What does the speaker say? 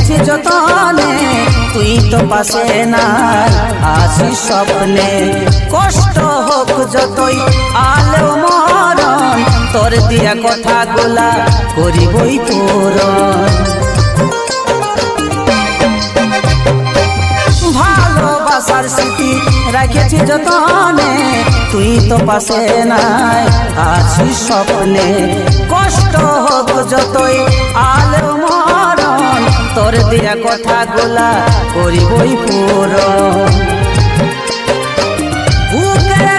রাখেছি যতনে, তুই তো পাশে না আসিস স্বপ্নে। কষ্ট হোক যতই আলো মরণ, তোর দিয়া কথাগুলা করিবই পূরণ। ভালোবাসার স্মৃতি রাখেছি যতনে, তুই তো পাশে নাই আছিস স্বপ্নে। কষ্ট হোক যতই আলো মরণ, তোর দিয়া কথাগুলা করিবই পূরণ। বুকের